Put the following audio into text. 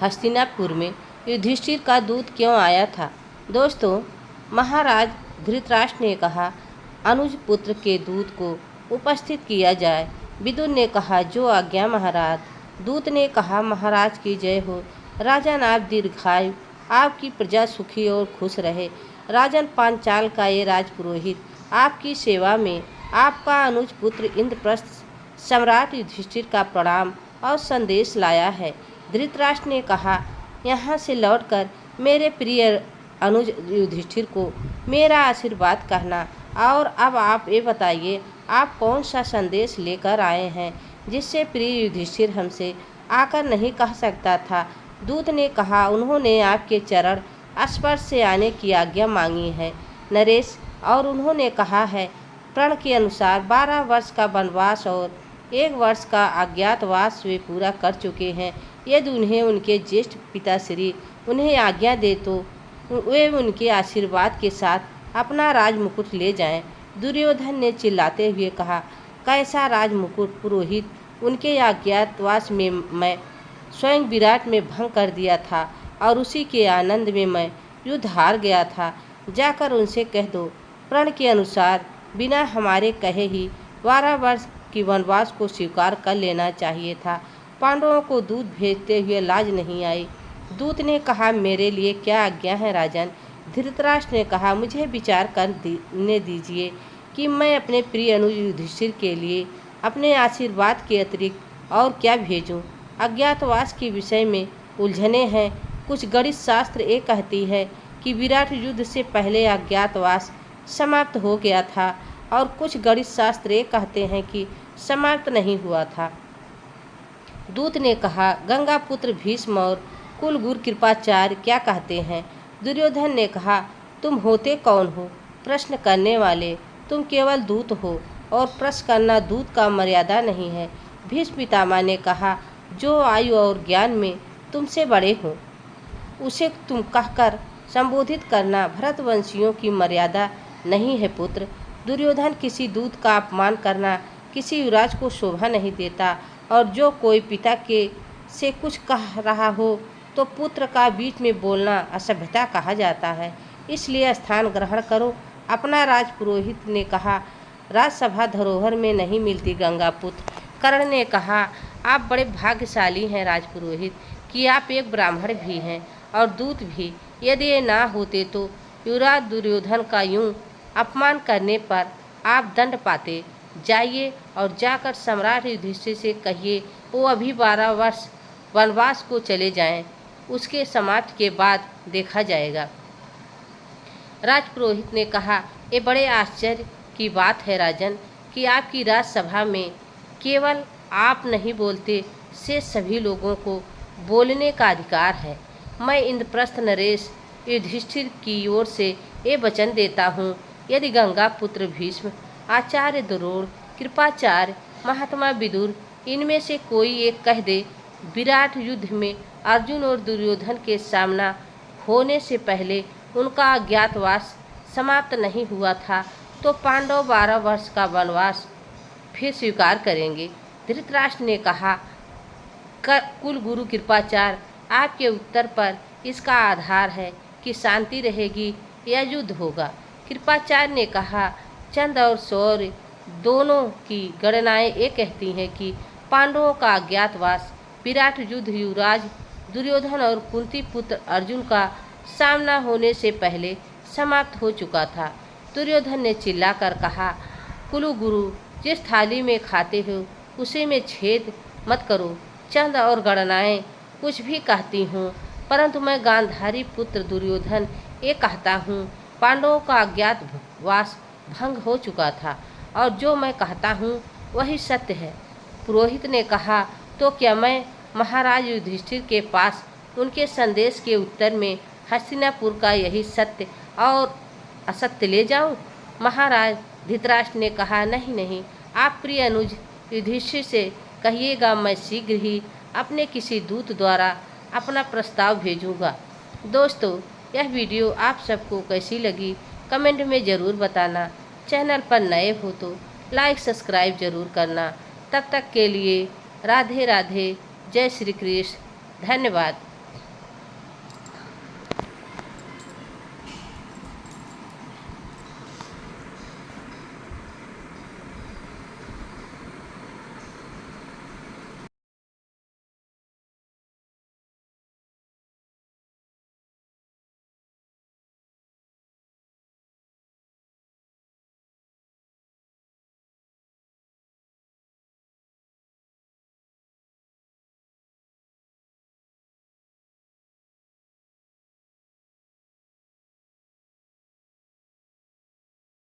हस्तिनापुर में युधिष्ठिर का दूत क्यों आया था? दोस्तों, महाराज धृतराष्ट्र ने कहा, अनुज पुत्र के दूत को उपस्थित किया जाए। विदुर ने कहा, जो आज्ञा महाराज। दूत ने कहा, महाराज की जय हो। राजन, आप दीर्घायु, आपकी प्रजा सुखी और खुश रहे। राजन पांचाल का ये राजपुरोहित आपकी सेवा में आपका अनुज पुत्र इंद्रप्रस्थ सम्राट युधिष्ठिर का प्रणाम और संदेश लाया है। धृतराष्ट्र ने कहा, यहाँ से लौटकर मेरे प्रिय अनुज युधिष्ठिर को मेरा आशीर्वाद कहना। और अब आप ये बताइए, आप कौन सा संदेश लेकर आए हैं जिससे प्रिय युधिष्ठिर हमसे आकर नहीं कह सकता था? दूत ने कहा, उन्होंने आपके चरण स्पर्श से आने की आज्ञा मांगी है नरेश, और उन्होंने कहा है प्रण के अनुसार 12 वर्ष का वनवास और 1 वर्ष का अज्ञातवास वे पूरा कर चुके हैं। यदि उन्हें उनके ज्येष्ठ पिताश्री उन्हें आज्ञा दे तो वे उनके आशीर्वाद के साथ अपना राजमुकुट ले जाएं। दुर्योधन ने चिल्लाते हुए कहा, कैसा राजमुकुट पुरोहित? उनके अज्ञातवास में मैं स्वयं विराट में भंग कर दिया था और उसी के आनंद में मैं युद्ध हार गया था। जाकर उनसे कह दो, प्रण के अनुसार बिना हमारे कहे ही 12 वर्ष की वनवास को स्वीकार कर लेना चाहिए था। पांडवों को दूत भेजते हुए लाज नहीं आई। दूत ने कहा, मेरे लिए क्या आज्ञा है राजन? धृतराष्ट्र ने कहा, मुझे विचार करने दीजिए कि मैं अपने प्रिय अनुज युधिष्ठिर के लिए अपने आशीर्वाद के अतिरिक्त और क्या भेजूं। अज्ञातवास के विषय में उलझने हैं। कुछ गणित शास्त्र ये कहती है कि विराट युद्ध से पहले अज्ञातवास समाप्त हो गया था, और कुछ गणित शास्त्र ये कहते हैं कि समाप्त नहीं हुआ था। दूत ने कहा, गंगा पुत्र भीष्म और कुलगुरु कृपाचार्य क्या कहते हैं? दुर्योधन ने कहा, तुम होते कौन हो प्रश्न करने वाले? तुम केवल दूत हो, और प्रश्न करना दूत का मर्यादा नहीं है। भीष्म पितामह ने कहा, जो आयु और ज्ञान में तुमसे बड़े हो उसे तुम कहकर संबोधित करना भरतवंशियों की मर्यादा नहीं है पुत्र। दुर्योधन, किसी दूत का अपमान करना किसी युवराज को शोभा नहीं देता, और जो कोई पिता के से कुछ कह रहा हो तो पुत्र का बीच में बोलना असभ्यता कहा जाता है। इसलिए स्थान ग्रहण करो। अपना राजपुरोहित ने कहा, राजसभा धरोहर में नहीं मिलती गंगा पुत्र। कर्ण ने कहा, आप बड़े भाग्यशाली हैं राजपुरोहित कि आप एक ब्राह्मण भी हैं और दूत भी। यदि ये ना होते तो युवराज दुर्योधन का यूं अपमान करने पर आप दंड पाते। जाइए और जाकर सम्राट युधिष्ठिर से कहिए वो अभी 12 वर्ष वनवास को चले जाएं। उसके समाप्ति के बाद देखा जाएगा। राजपुरोहित ने कहा, ये बड़े आश्चर्य की बात है राजन कि आपकी राजसभा में केवल आप नहीं बोलते, से सभी लोगों को बोलने का अधिकार है। मैं इंद्रप्रस्थ नरेश युधिष्ठिर की ओर से ये वचन देता हूँ, यदि गंगा पुत्र भीष्म, आचार्य द्रोण, कृपाचार्य, महात्मा विदुर इनमें से कोई एक कह दे विराट युद्ध में अर्जुन और दुर्योधन के सामना होने से पहले उनका अज्ञातवास समाप्त नहीं हुआ था, तो पांडव 12 वर्ष का वनवास फिर स्वीकार करेंगे। धृतराष्ट्र ने कहा, कुलगुरु कृपाचार्य, आपके उत्तर पर इसका आधार है कि शांति रहेगी या युद्ध होगा। कृपाचार्य ने कहा, चंद और शौर्य दोनों की गणनाएं ये कहती हैं कि पांडवों का अज्ञातवास विराट युद्ध युवराज दुर्योधन और कुंती पुत्र अर्जुन का सामना होने से पहले समाप्त हो चुका था। दुर्योधन ने चिल्लाकर कहा, कुलगुरु, जिस थाली में खाते हो उसी में छेद मत करो। चंद और गणनाएं कुछ भी कहती हूँ, परंतु मैं गांधारी पुत्र दुर्योधन ये कहता हूँ, पांडवों का अज्ञातवास भंग हो चुका था, और जो मैं कहता हूँ वही सत्य है। पुरोहित ने कहा, तो क्या मैं महाराज युधिष्ठिर के पास उनके संदेश के उत्तर में हस्तिनापुर का यही सत्य और असत्य ले जाऊं? महाराज धृतराष्ट्र ने कहा, नहीं नहीं, आप प्रिय अनुज युधिष्ठिर से कहिएगा, मैं शीघ्र ही अपने किसी दूत द्वारा अपना प्रस्ताव भेजूंगा। दोस्तों, यह वीडियो आप सबको कैसी लगी कमेंट में ज़रूर बताना। चैनल पर नए हो तो लाइक सब्सक्राइब ज़रूर करना। तब तक के लिए राधे राधे, जय श्री कृष्ण, धन्यवाद।